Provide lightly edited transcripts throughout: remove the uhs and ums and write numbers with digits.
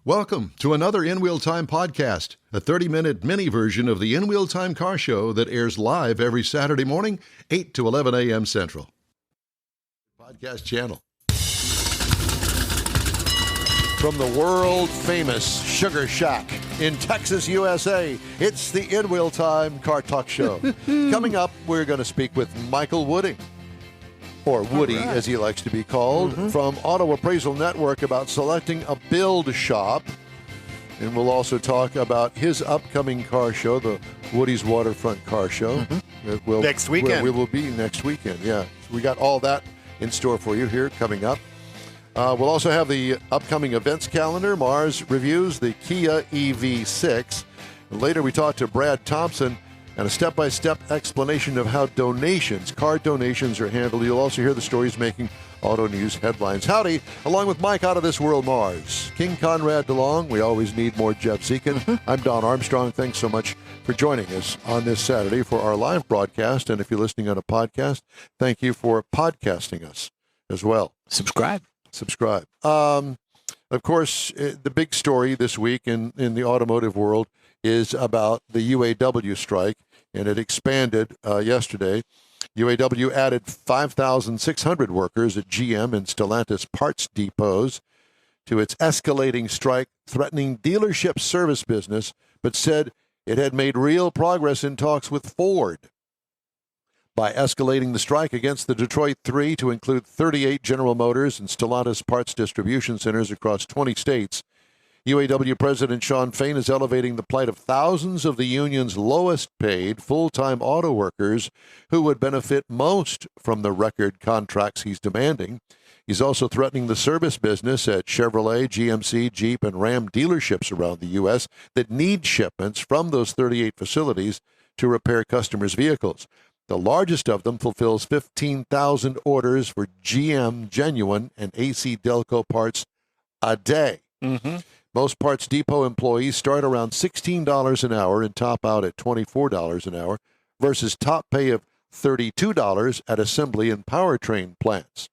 Welcome to another In Wheel Time podcast, a 30-minute mini version of the In Wheel Time car show that airs live every Saturday morning, 8 to 11 a.m. Central. Podcast channel. From the world-famous Sugar Shack in Texas, USA, it's the In Wheel Time Car Talk Show. Coming up, we're going to speak with Michael Wooding, or Woody, as he likes to be called, from Auto Appraisal Network about selecting a build shop. And we'll also talk about his upcoming car show, the Woody's Waterfront Car Show. Next weekend. We will be next weekend, yeah. So we got all that in store for you here coming up. We'll also have the upcoming events calendar. Mars reviews the Kia EV6. And later we talk to Brad Thompson and a step-by-step explanation of how car donations are handled. You'll also hear the stories making auto news headlines. Howdy, along with Mike out of this world, Mars. King Conrad DeLong, we always need more Jeff Zekin. I'm Don Armstrong. Thanks so much for joining us on this Saturday for our live broadcast. And if you're listening on a podcast, thank you for podcasting us as well. Subscribe. Of course, the big story this week in the automotive world is about the UAW strike, and it expanded yesterday. UAW added 5,600 workers at GM and Stellantis parts depots to its escalating strike, threatening dealership service business, but said it had made real progress in talks with Ford. By escalating the strike against the Detroit Three to include 38 General Motors and Stellantis parts distribution centers across 20 states, UAW President Shawn Fain is elevating the plight of thousands of the union's lowest-paid full-time auto workers who would benefit most from the record contracts he's demanding. He's also threatening the service business at Chevrolet, GMC, Jeep, and Ram dealerships around the U.S. that need shipments from those 38 facilities to repair customers' vehicles. The largest of them fulfills 15,000 orders for GM Genuine and AC Delco parts a day. Most Parts Depot employees start around $16 an hour and top out at $24 an hour versus top pay of $32 at assembly and powertrain plants.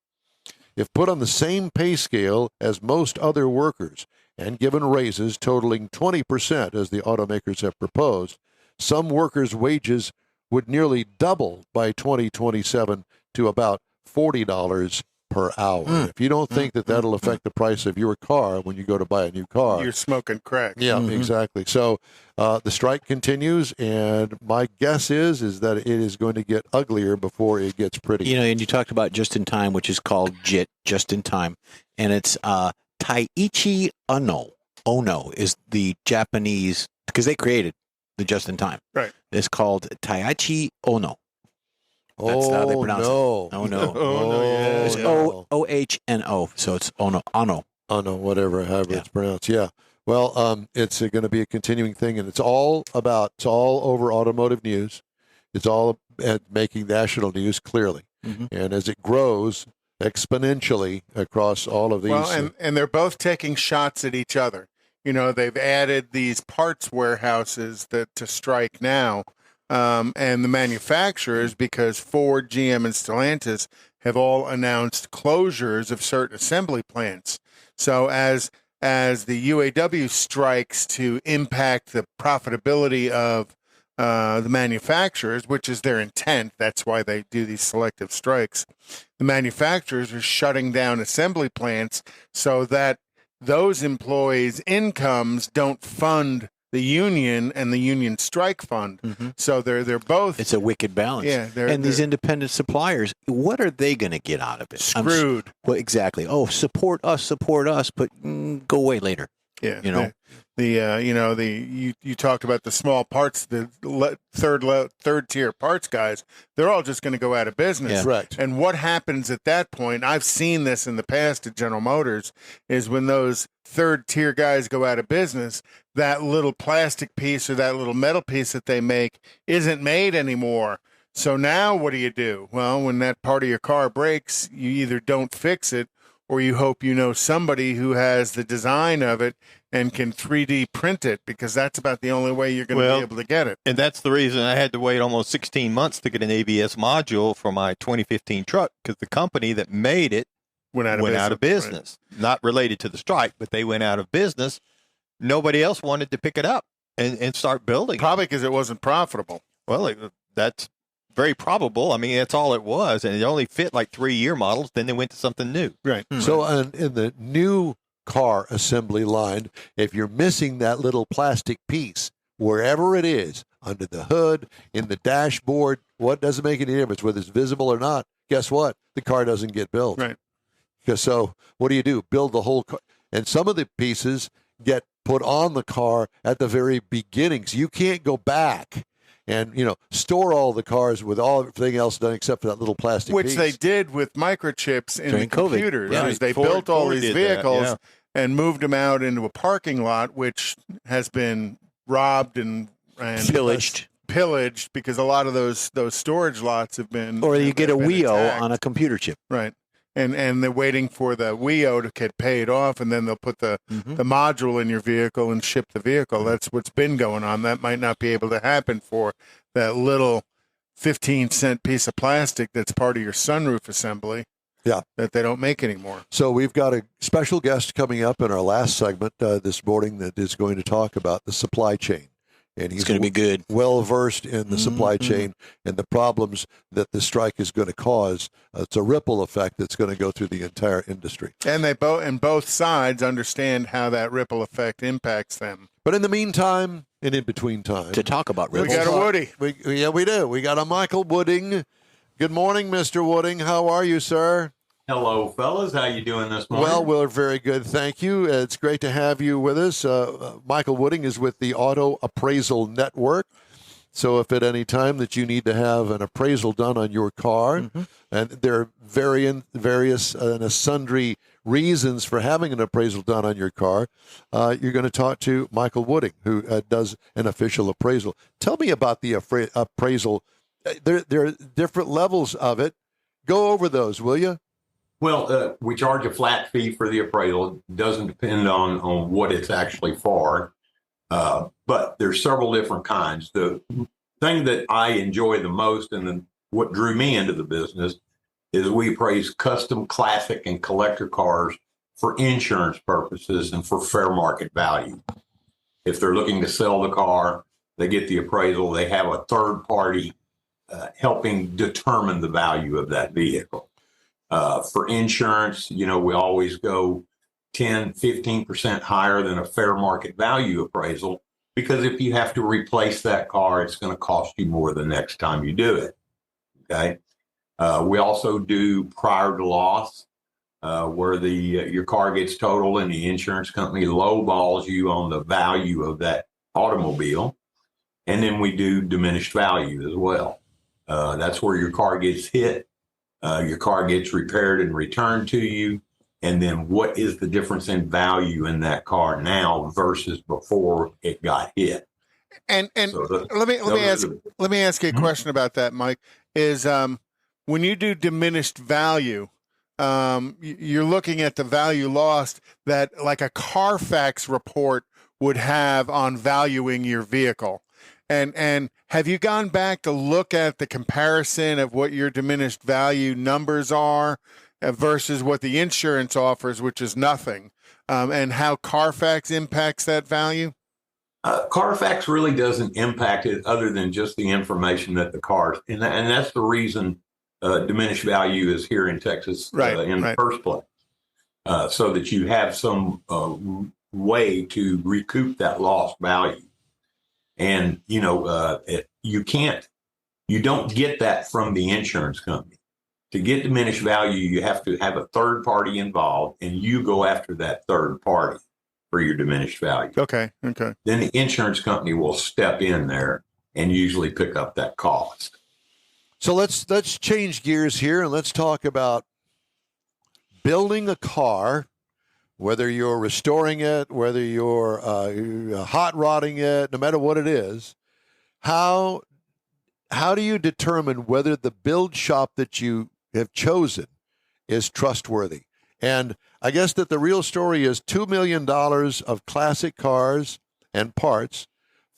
If put on the same pay scale as most other workers and given raises totaling 20% as the automakers have proposed, some workers' wages would nearly double by 2027 to about $40 per hour. If you don't think that that'll affect the price of your car when you go to buy a new car, you're smoking crack. Yeah, exactly. So the strike continues, and my guess is that it is going to get uglier before it gets pretty. You know, and you talked about just in time, which is called JIT, just in time, and it's Taiichi Ono is the Japanese, because they created the just in time. Right. It's called Taiichi Ono. That's how they pronounce it. Oh, no. It's O-H-N-O, so it's Ono. Ono, however it's pronounced. Yeah. Well, it's going to be a continuing thing, and it's all over automotive news. It's all at making national news, clearly. And as it grows exponentially across all of these. Well, and they're both taking shots at each other. You know, they've added these parts warehouses to strike now. And the manufacturers, because Ford, GM, and Stellantis have all announced closures of certain assembly plants. So as the UAW strikes to impact the profitability of the manufacturers, which is their intent, that's why they do these selective strikes, the manufacturers are shutting down assembly plants so that those employees' incomes don't fund the union and the union strike fund. So they're both. It's a wicked balance. Yeah, and these independent suppliers, what are they going to get out of it? Screwed. Well, exactly. Oh, support us, but go away later. Yeah, you know. You talked about the small parts, the third tier parts guys. They're all just going to go out of business. Yeah. Right. And what happens at that point? I've seen this in the past at General Motors. Is when those third tier guys go out of business, that little plastic piece or that little metal piece that they make isn't made anymore. So now what do? Well, when that part of your car breaks, you either don't fix it or you hope you know somebody who has the design of it and can 3D print it, because that's about the only way you're going to be able to get it. And that's the reason I had to wait almost 16 months to get an ABS module for my 2015 truck, because the company that made it went out of business. Right. Not related to the strike, but they went out of business nobody else wanted to pick it up and start building. Probably because it wasn't profitable. Well, that's very probable. I mean, that's all it was, and it only fit like 3-year models. Then they went to something new. Right. So in the new car assembly line, if you're missing that little plastic piece, wherever it is, under the hood, in the dashboard, what doesn't make any difference whether it's visible or not. Guess what? The car doesn't get built. Right. So what do? Build the whole car. And some of the pieces get put on the car at the very beginning. So you can't go back and, store all the cars with all everything else done except for that little plastic Which piece. they did with microchips in During the COVID. computers. Yeah. Is they Ford- built all Ford these did that, vehicles yeah. and moved them out into a parking lot, which has been robbed and pillaged because a lot of those storage lots have been. Or you get a have been WIO attacked. on a computer chip. Right. And they're waiting for the WIO to get paid off, and then they'll put the module in your vehicle and ship the vehicle. That's what's been going on. That might not be able to happen for that little 15-cent piece of plastic that's part of your sunroof assembly. Yeah. That they don't make anymore. So we've got a special guest coming up in our last segment this morning that is going to talk about the supply chain. And he's It's going to be good. well versed in the supply chain and the problems that the strike is going to cause. It's a ripple effect that's going to go through the entire industry. And they both sides understand how that ripple effect impacts them. But in the meantime, and in between time, To talk about We ripples. got a Woody. yeah, we do. We got a Michael Wooding. Good morning, Mr. Wooding. How are you, sir? Hello, fellas. How you doing this morning? Well, we're very good, thank you. It's great to have you with us. Michael Wooding is with the Auto Appraisal Network. So if at any time that you need to have an appraisal done on your car, and there are various and sundry reasons for having an appraisal done on your car, you're going to talk to Michael Wooding, who does an official appraisal. Tell me about the appraisal. There are different levels of it. Go over those, will you? Well, we charge a flat fee for the appraisal. It doesn't depend on what it's actually for, but there's several different kinds. The thing that I enjoy the most and what drew me into the business is we appraise custom, classic, and collector cars for insurance purposes and for fair market value. If they're looking to sell the car, they get the appraisal. They have a third party helping determine the value of that vehicle. For insurance, we always go 10, 15% higher than a fair market value appraisal, because if you have to replace that car, it's going to cost you more the next time you do it. Okay. We also do prior to loss, where your car gets totaled and the insurance company lowballs you on the value of that automobile. And then we do diminished value as well. That's where your car gets hit. Your car gets repaired and returned to you, and then what is the difference in value in that car now versus before it got hit? And So let me ask you a question about that, Mike. Is when you do diminished value, you're looking at the value lost that like a Carfax report would have on valuing your vehicle. And have you gone back to look at the comparison of what your diminished value numbers are versus what the insurance offers, which is nothing, and how Carfax impacts that value? Carfax really doesn't impact it other than just the information that the car, and that's the reason diminished value is here in Texas the first place, so that you have some way to recoup that lost value. And, you don't get that from the insurance company. To get diminished value, you have to have a third party involved, and you go after that third party for your diminished value. Okay. Then the insurance company will step in there and usually pick up that cost. So let's change gears here and let's talk about building a car. Whether you're restoring it, whether you're hot rodding it, no matter what it is, how do you determine whether the build shop that you have chosen is trustworthy? And I guess that the real story is $2 million of classic cars and parts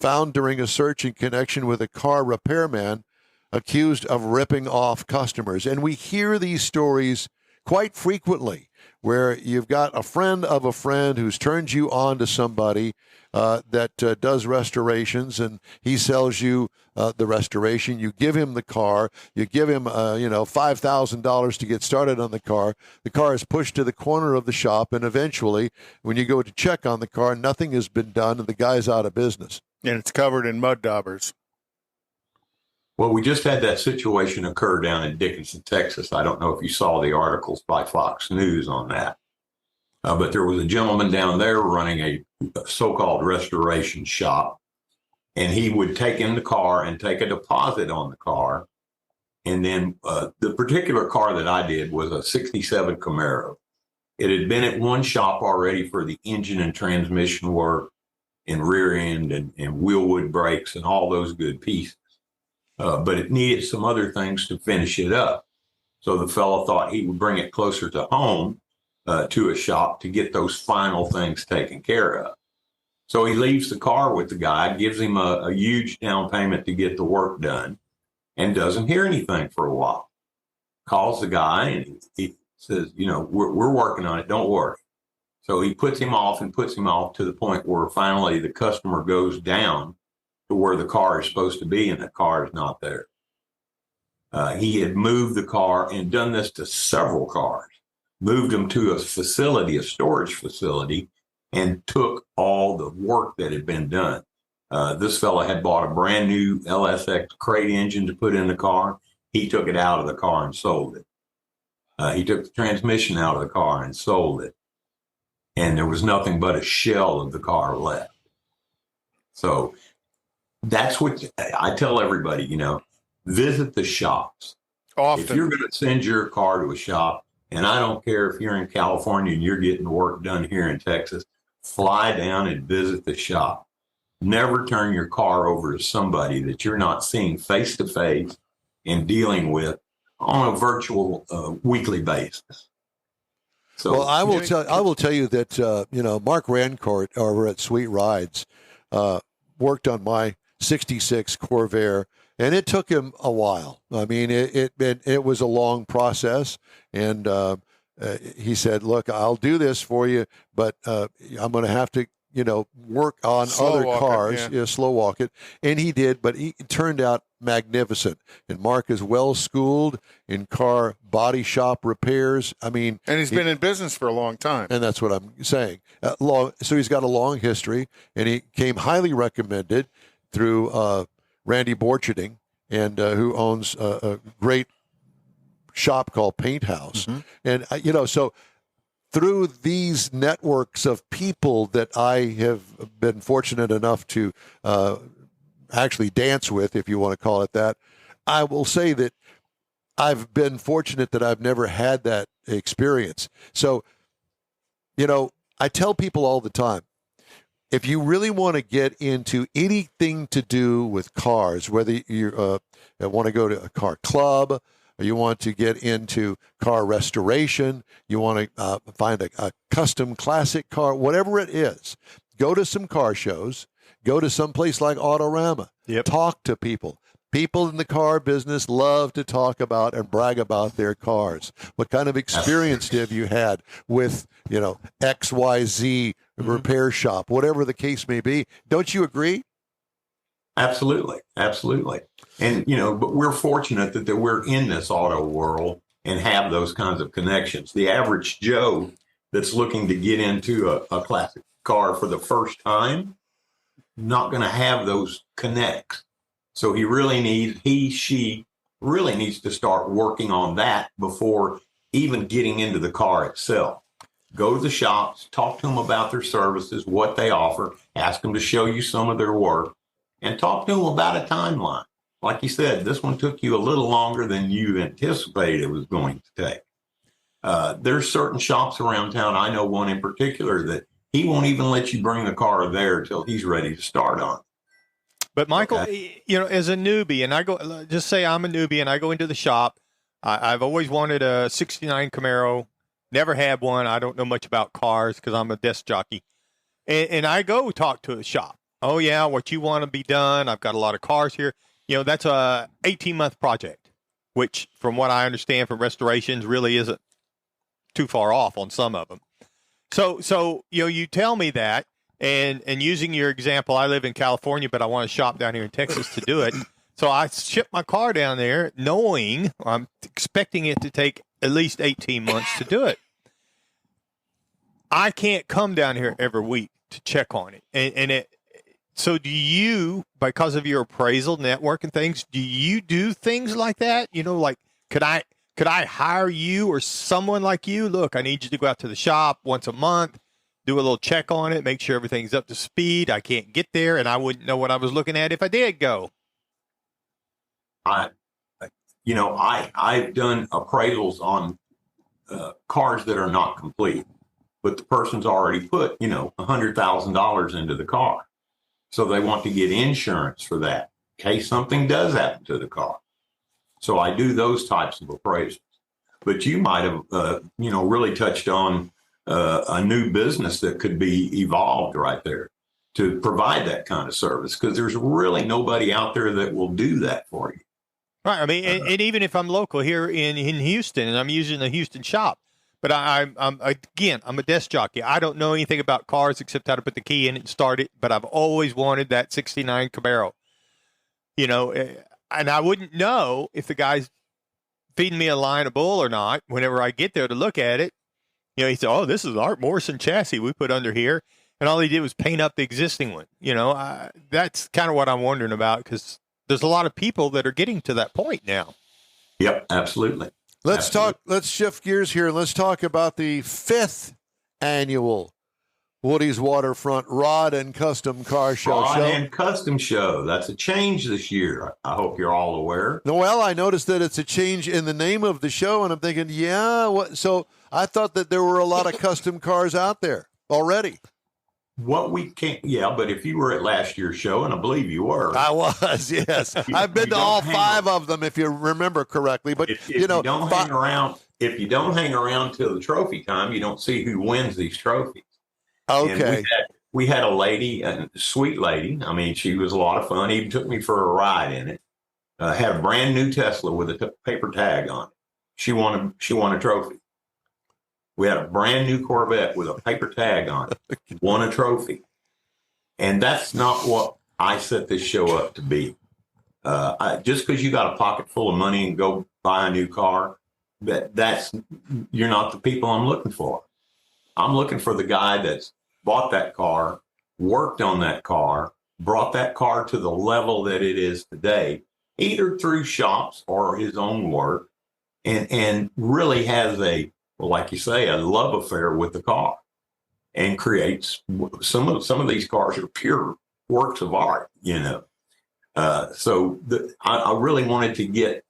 found during a search in connection with a car repairman accused of ripping off customers. And we hear these stories quite frequently, where you've got a friend of a friend who's turned you on to somebody that does restorations, and he sells you the restoration. You give him the car. You give him, $5,000 to get started on the car. The car is pushed to the corner of the shop, and eventually, when you go to check on the car, nothing has been done, and the guy's out of business. And it's covered in mud daubers. Well, we just had that situation occur down in Dickinson, Texas. I don't know if you saw the articles by Fox News on that. But there was a gentleman down there running a so-called restoration shop, and he would take in the car and take a deposit on the car. And then the particular car that I did was a 67 Camaro. It had been at one shop already for the engine and transmission work and rear end and wheel wood brakes and all those good pieces. But it needed some other things to finish it up. So the fellow thought he would bring it closer to home to a shop to get those final things taken care of. So he leaves the car with the guy, gives him a huge down payment to get the work done, and doesn't hear anything for a while. Calls the guy and he says, we're working on it, don't worry. So he puts him off to the point where finally the customer goes down to where the car is supposed to be, and the car is not there. He had moved the car and done this to several cars, moved them to a storage facility, and took all the work that had been done. This fella had bought a brand new LSX crate engine to put in the car. He took it out of the car and sold it. He took the transmission out of the car and sold it. And there was nothing but a shell of the car left. So that's what I tell everybody, visit the shops. Often. If you're going to send your car to a shop, and I don't care if you're in California and you're getting work done here in Texas, fly down and visit the shop. Never turn your car over to somebody that you're not seeing face to face and dealing with on a virtual weekly basis. So, well, I will tell you that Mark Rancourt over at Sweet Rides worked on my '66 Corvair, and it took him a while. I mean, it was a long process, and he said, "Look, I'll do this for you, but I'm going to have to." Work on other cars, slow walk it. And he did, but it turned out magnificent. And Mark is well schooled in car body shop repairs. I mean, and he's been in business for a long time. And that's what I'm saying. So he's got a long history, and he came highly recommended through Randy Borcherding, and who owns a great shop called Paint House. Mm-hmm. And, so through these networks of people that I have been fortunate enough to actually dance with, if you want to call it that, I will say that I've been fortunate that I've never had that experience. So, I tell people all the time, if you really want to get into anything to do with cars, whether you want to go to a car club, or you want to get into car restoration, you want to find a custom classic car, whatever it is, go to some car shows, go to some place like Autorama, talk to people. People in the car business love to talk about and brag about their cars. What kind of experience have you had with, XYZ repair shop, whatever the case may be? Don't you agree? Absolutely. And, but we're fortunate that we're in this auto world and have those kinds of connections. The average Joe that's looking to get into a classic car for the first time, not going to have those connects. So she really needs to start working on that before even getting into the car itself. Go to the shops, talk to them about their services, what they offer, ask them to show you some of their work, and talk to them about a timeline. Like you said, this one took you a little longer than you anticipated it was going to take. There's certain shops around town. I know one in particular that he won't even let you bring the car there until he's ready to start on it. But Michael, as a newbie, and just say I'm a newbie and I go into the shop, I've always wanted a 69 Camaro, never had one. I don't know much about cars because I'm a desk jockey. And I go talk to the shop. Oh, yeah, what you want to be done. I've got a lot of cars here. That's a 18-month project, which from what I understand from restorations really isn't too far off on some of them. So you tell me that, and using your example, I live in California, but I want to shop down here in Texas to do it. So I ship my car down there, knowing I'm expecting it to take at least 18 months to do it. I can't come down here every week to check on it, So do you, because of your appraisal network and things, do you do things like that? Like could I hire you or someone like you? Look, I need you to go out to the shop once a month, do a little check on it, make sure everything's up to speed. I can't get there, and I wouldn't know what I was looking at if I did go. I've done appraisals on cars that are not complete, but the person's already put, $100,000 into the car. So they want to get insurance for that in case something does happen to the car. So I do those types of appraisals. But you might have, really touched on a new business that could be evolved right there to provide that kind of service, because there's really nobody out there that will do that for you. Right. I mean, and even if I'm local here in Houston and I'm using a Houston shop, but I'm a desk jockey. I don't know anything about cars except how to put the key in it and start it. But I've always wanted that '69 Camaro, and I wouldn't know if the guy's feeding me a line of bull or not. Whenever I get there to look at it, he said, "Oh, this is Art Morrison chassis we put under here," and all he did was paint up the existing one. That's kind of what I'm wondering about, because there's a lot of people that are getting to that point now. Yep, absolutely. Let's shift gears here and let's talk about the 5th annual Woody's Waterfront Rod and Custom Car Show. Rod and Custom Show. That's a change this year. I hope you're all aware. Well, I noticed that it's a change in the name of the show, and I'm thinking, so I thought that there were a lot of custom cars out there already. What we can't, but if you were at last year's show, and I believe you were. I was, yes. I've been to all 5 of them, if you remember correctly. But if you don't hang around till the trophy time, you don't see who wins these trophies. Okay. And we had a lady, a sweet lady. I mean, she was a lot of fun. Even took me for a ride in it. Had a brand new Tesla with a paper tag on it. She won a trophy. We had a brand new Corvette with a paper tag on it, won a trophy. And that's not what I set this show up to be. Just because you got a pocket full of money and go buy a new car, you're not the people I'm looking for. I'm looking for the guy that's bought that car, worked on that car, brought that car to the level that it is today, either through shops or his own work, and really has like you say, a love affair with the car, and creates some of these cars are pure works of art, So I really wanted to get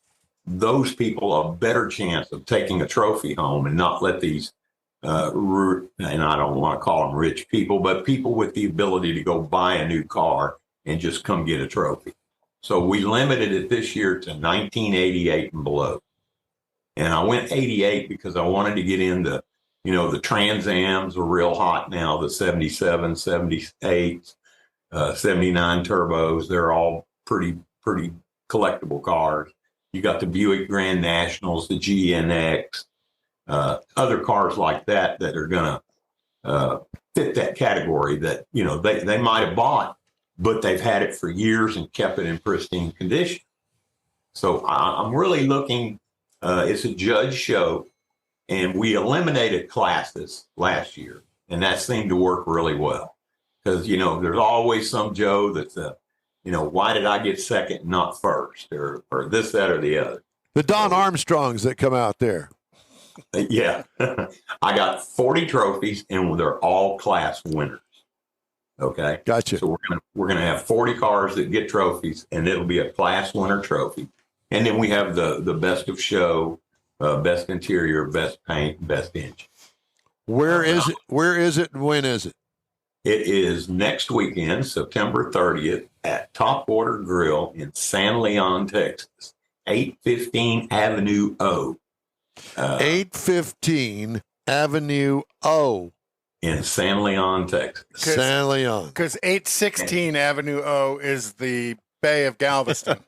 those people a better chance of taking a trophy home, and not let these, and I don't want to call them rich people, but people with the ability to go buy a new car and just come get a trophy. So we limited it this year to 1988 and below. And I went 88 because I wanted to get into, the Trans Ams are real hot now, the 77, 78, 79 turbos. They're all pretty collectible cars. You got the Buick Grand Nationals, the GNX, other cars like that are going to fit that category that, they might have bought, but they've had it for years and kept it in pristine condition. So I'm really looking. It's a judge show, and we eliminated classes last year, and that seemed to work really well, because there's always some Joe that's why did I get second and not first, or this, that, or the other. The Don Armstrongs that come out there. Yeah, I got 40 trophies, and they're all class winners. Okay, gotcha. So we're gonna have 40 cars that get trophies, and it'll be a class winner trophy. And then we have the best of show, best interior, best paint, best engine. Where is it? Where is it? And when is it? It is next weekend, September 30th, at Topwater Grill in San Leon, Texas, 815 Avenue O. 815 Avenue O. In San Leon, Texas. San Leon. Because 816 Avenue O is the Bay of Galveston.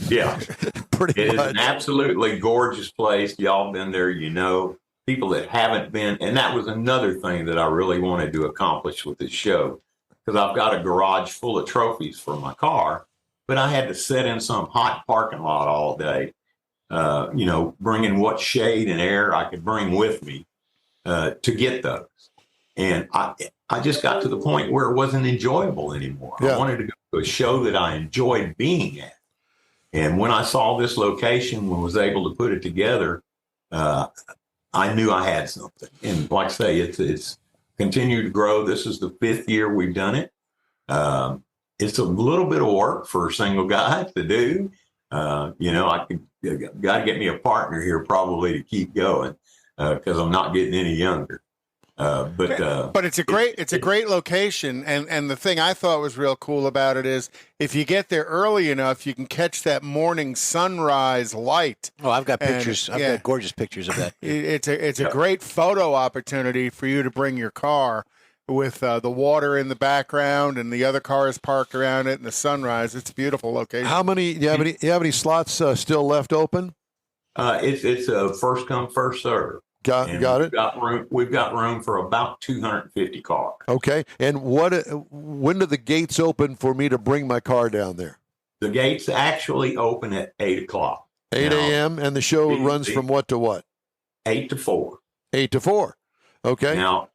Yeah. Pretty It much. is an absolutely gorgeous place. Y'all been there, people that haven't been, and that was another thing that I really wanted to accomplish with this show, because I've got a garage full of trophies for my car, but I had to sit in some hot parking lot all day, bringing what shade and air I could bring with me to get those. And I just got to the point where it wasn't enjoyable anymore. Yeah. I wanted to go to a show that I enjoyed being at. And when I saw this location and was able to put it together, I knew I had something. And like I say, it's continued to grow. This is the 5th year we've done it. It's a little bit of work for a single guy to do. I got to get me a partner here probably to keep going because I'm not getting any younger. But it's a great location, and the thing I thought was real cool about it is if you get there early enough, you can catch that morning sunrise light. Oh, I've got pictures. I've got gorgeous pictures of that. It's a great photo opportunity for you to bring your car with the water in the background and the other cars parked around it and the sunrise. It's a beautiful location. How many? You have any slots still left open? It's a first come first serve. Got it. We've got room for about 250 cars. Okay. And when do the gates open for me to bring my car down there? The gates actually open at 8 o'clock. 8 a.m. and the show runs from what to what? 8 to 4. 8 to 4. Okay. Now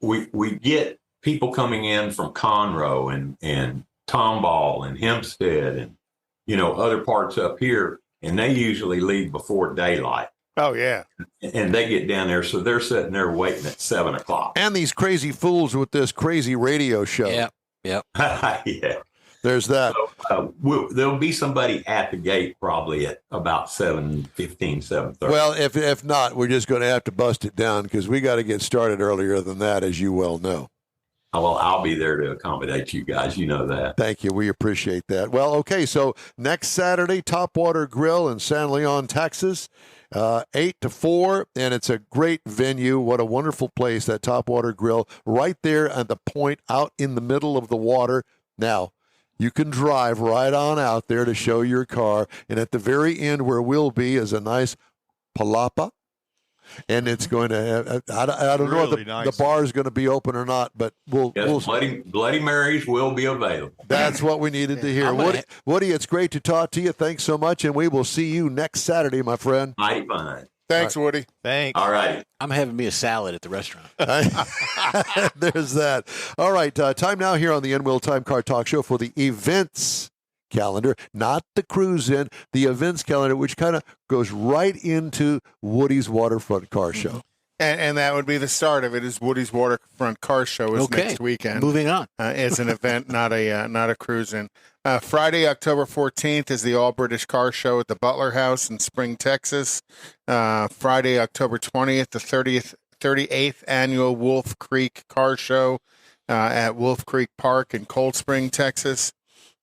we get people coming in from Conroe and Tomball and Hempstead and other parts up here, and they usually leave before daylight. Oh, yeah. And they get down there, so they're sitting there waiting at 7 o'clock. And these crazy fools with this crazy radio show. Yeah. Yeah. There's that. So, there'll be somebody at the gate probably at about 7:15, 7:30. Well, if not, we're just going to have to bust it down because we got to get started earlier than that, as you well know. Well, I'll be there to accommodate you guys. You know that. Thank you. We appreciate that. Well, okay, so next Saturday, Topwater Grill in San Leon, Texas. 8 to 4, and it's a great venue. What a wonderful place, that Topwater Grill, right there at the point out in the middle of the water. Now, you can drive right on out there to show your car, and at the very end where we'll be is a nice palapa, and it's going to have, I don't know if the bar is going to be open or not, but we'll Bloody Marys will be available. That's what we needed to hear. Woody, it's great to talk to you. Thanks so much, and we will see you next Saturday, my friend. Mighty fine. Thanks, Woody. Thanks. All right. I'm having me a salad at the restaurant. There's that. All right, time now here on the N-Wheel Time Car Talk Show for the events calendar, not the cruise in, the events calendar, which kind of goes right into Woody's Waterfront Car Show. And that would be the start of it. Is Woody's Waterfront Car Show is next weekend. Moving on. It's an event, not a cruise in. Friday, October 14th is the All British Car Show at the Butler House in Spring, Texas. Friday, October 20th, the 38th annual Wolf Creek Car Show at Wolf Creek Park in Cold Spring, Texas.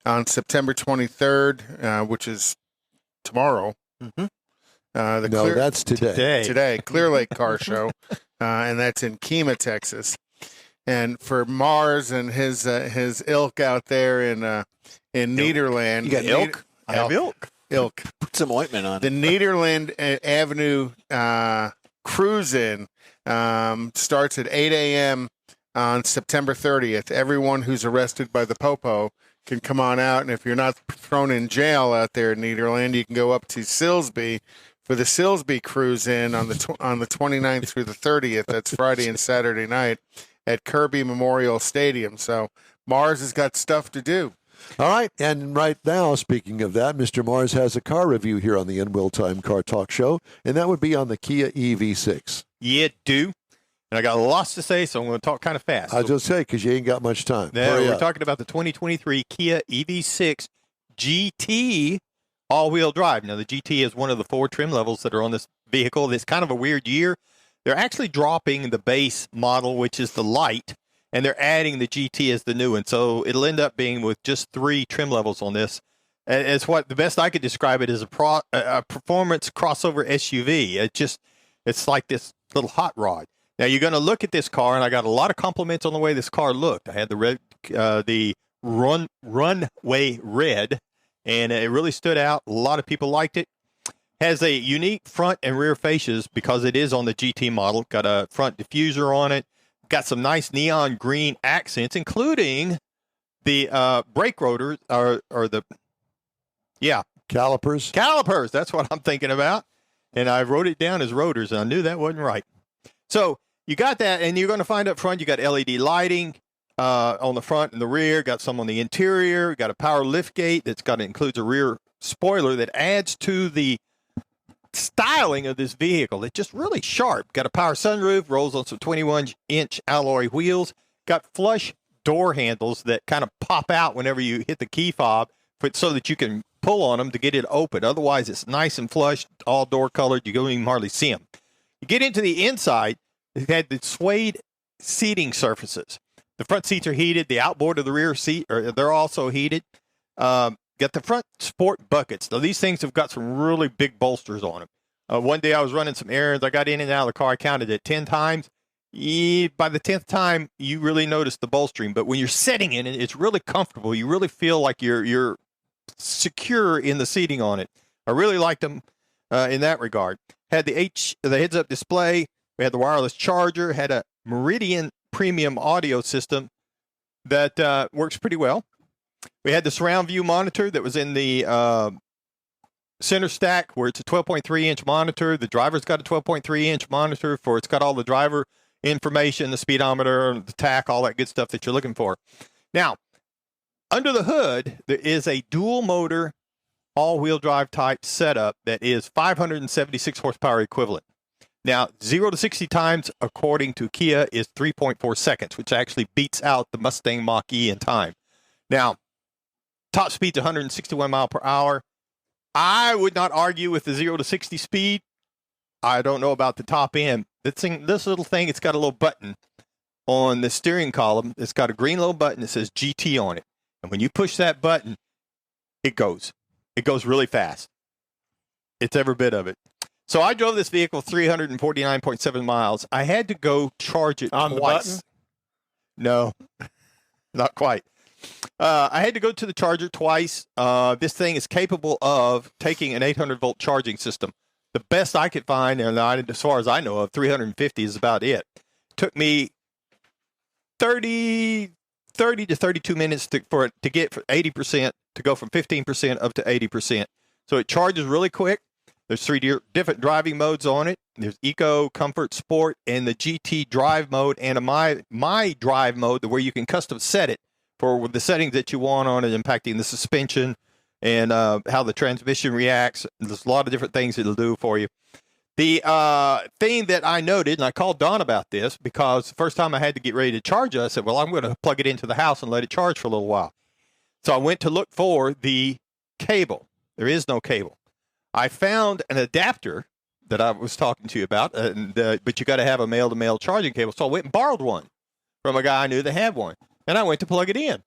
On September 23rd, which is tomorrow. Mm-hmm. That's today. Today, Clear Lake Car Show, and that's in Kemah, Texas. And for Mars and his ilk out there in Nederland. You got ilk? I have ilk. Ilk. Put some ointment on it. The Nederland Avenue Cruise-In starts at 8 a.m. on September 30th. Everyone who's arrested by the Popo can come on out, and if you're not thrown in jail out there in Nederland, you can go up to Silsby for the Silsby Cruise-In on the 29th through the 30th. That's Friday and Saturday night at Kirby Memorial Stadium. So Mars has got stuff to do. All right, and right now, speaking of that, Mr. Mars has a car review here on the N-Wheel Time Car Talk Show, and that would be on the Kia EV6. Yeah, do. And I got lots to say, so I'm going to talk kind of fast. I'll just say, because you ain't got much time. We're talking about the 2023 Kia EV6 GT all-wheel drive. Now, the GT is one of the 4 trim levels that are on this vehicle. It's kind of a weird year. They're actually dropping the base model, which is the light, and they're adding the GT as the new one. So it'll end up being with just 3 trim levels on this. And it's what the best I could describe it as a performance crossover SUV. It's like this little hot rod. Now, you're going to look at this car, and I got a lot of compliments on the way this car looked. I had the runway red, and it really stood out. A lot of people liked it. Has a unique front and rear fascias because it is on the GT model. Got a front diffuser on it. Got some nice neon green accents, including the brake rotors or the Calipers. calipers. That's what I'm thinking about. And I wrote it down as rotors, and I knew that wasn't right. So you got that, and you're going to find up front you got LED lighting on the front and the rear. Got some on the interior. Got a power lift gate that's includes a rear spoiler that adds to the styling of this vehicle. It's just really sharp. Got a power sunroof, rolls on some 21-inch alloy wheels. Got flush door handles that kind of pop out whenever you hit the key fob, so that you can pull on them to get it open. Otherwise, it's nice and flush, all door colored. You don't even hardly see them. You get into the inside, it had the suede seating surfaces. The front seats are heated. The outboard of the rear seat, they're also heated. Got the front sport buckets. Now, these things have got some really big bolsters on them. One day I was running some errands. I got in and out of the car. I counted it 10 times. By the 10th time, you really notice the bolstering. But when you're sitting in it, it's really comfortable. You really feel like you're secure in the seating on it. I really liked them in that regard. Had the heads-up display. We had the wireless charger. Had a Meridian premium audio system that works pretty well. We had the surround view monitor that was in the center stack, where it's a 12.3-inch monitor. The driver's got a 12.3-inch monitor it's got all the driver information, the speedometer, the tach, all that good stuff that you're looking for. Now, under the hood, there is a dual motor, all-wheel drive type setup that is 576 horsepower equivalent. Now, 0 to 60 times, according to Kia, is 3.4 seconds, which actually beats out the Mustang Mach-E in time. Now, top speed's 161 mile per hour. I would not argue with the 0 to 60 speed. I don't know about the top end. This little thing, it's got a little button on the steering column. It's got a green little button that says GT on it. And when you push that button, it goes. It goes really fast. It's every bit of it. So I drove this vehicle 349.7 miles. I had to go charge it on twice. The button? No, not quite. I had to go to the charger twice. This thing is capable of taking an 800-volt charging system. The best I could find, and as far as I know of, 350 is about it. Took me 30 to 32 minutes to get from 80%, to go from 15% up to 80%. So it charges really quick. There's 3 different driving modes on it. There's Eco, Comfort, Sport, and the GT drive mode, and a my drive mode where you can custom set it for the settings that you want on it, impacting the suspension and how the transmission reacts. There's a lot of different things it'll do for you. The thing that I noted, and I called Don about this, because the first time I had to get ready to charge it, I said, well, I'm going to plug it into the house and let it charge for a little while. So I went to look for the cable. There is no cable. I found an adapter that I was talking to you about, but you got to have a male-to-male charging cable. So I went and borrowed one from a guy I knew that had one, and I went to plug it in.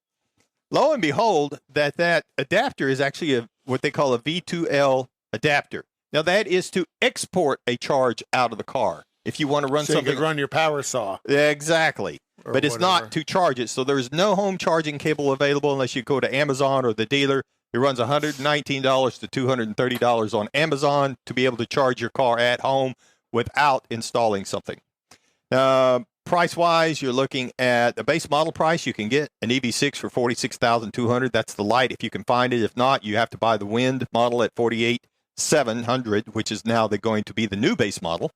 Lo and behold, that adapter is actually what they call a V2L adapter. Now, that is to export a charge out of the car. If you want to run so something, you could run your power saw. Exactly. But it's not to charge it. So there's no home charging cable available unless you go to Amazon or the dealer. It runs $119 to $230 on Amazon to be able to charge your car at home without installing something. Price-wise, you're looking at the base model price. You can get an EV6 for $46,200. That's the light if you can find it. If not, you have to buy the Wind model at $48,700, which is now going to be the new base model.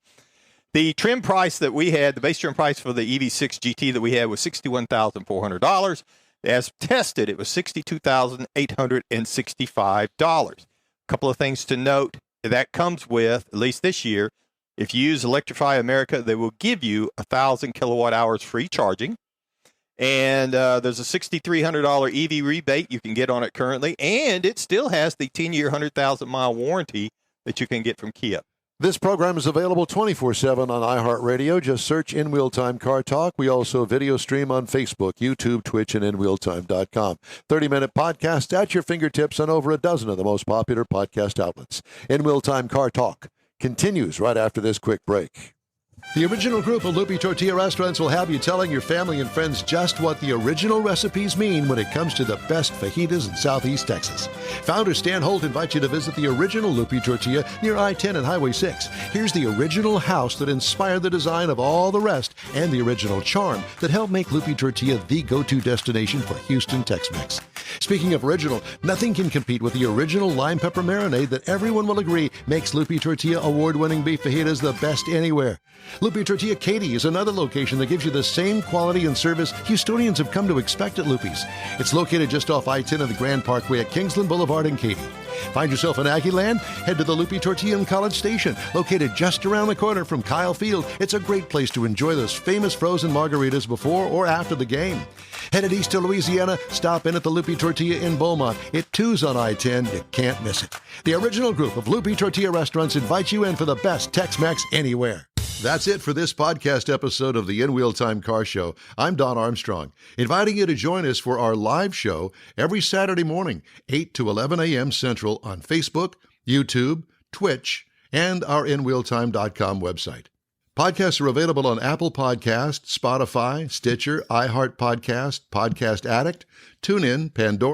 The trim price that we had, the base trim price for the EV6 GT that we had was $61,400. As tested, it was $62,865. A couple of things to note. That comes with, at least this year, if you use Electrify America, they will give you 1,000 kilowatt hours free charging. And there's a $6,300 EV rebate you can get on it currently. And it still has the 10-year, 100,000-mile warranty that you can get from Kia. This program is available 24/7 on iHeartRadio. Just search In Wheel Time Car Talk. We also video stream on Facebook, YouTube, Twitch, and InWheelTime.com. 30-minute podcast at your fingertips on over a dozen of the most popular podcast outlets. In Wheel Time Car Talk continues right after this quick break. The original group of Loopy Tortilla restaurants will have you telling your family and friends just what the original recipes mean when it comes to the best fajitas in Southeast Texas. Founder Stan Holt invites you to visit the original Loopy Tortilla near I-10 and Highway 6. Here's the original house that inspired the design of all the rest and the original charm that helped make Loopy Tortilla the go-to destination for Houston Tex-Mex. Speaking of original, nothing can compete with the original lime pepper marinade that everyone will agree makes Loopy Tortilla award-winning beef fajitas the best anywhere. Loopy Tortilla Katy is another location that gives you the same quality and service Houstonians have come to expect at Loopy's. It's located just off I-10 of the Grand Parkway at Kingsland Boulevard in Katy. Find yourself in Aggie Land? Head to the Loopy Tortilla in College Station, located just around the corner from Kyle Field. It's a great place to enjoy those famous frozen margaritas before or after the game. Headed east to Louisiana, stop in at the Loopy Tortilla in Beaumont. It too's on I-10. You can't miss it. The original group of Loopy Tortilla restaurants invites you in for the best Tex-Mex anywhere. That's it for this podcast episode of the In Wheel Time Car Show. I'm Don Armstrong, inviting you to join us for our live show every Saturday morning, 8 to 11 a.m. Central on Facebook, YouTube, Twitch, and our InWheelTime.com website. Podcasts are available on Apple Podcasts, Spotify, Stitcher, iHeart Podcast, Podcast Addict, TuneIn, Pandora,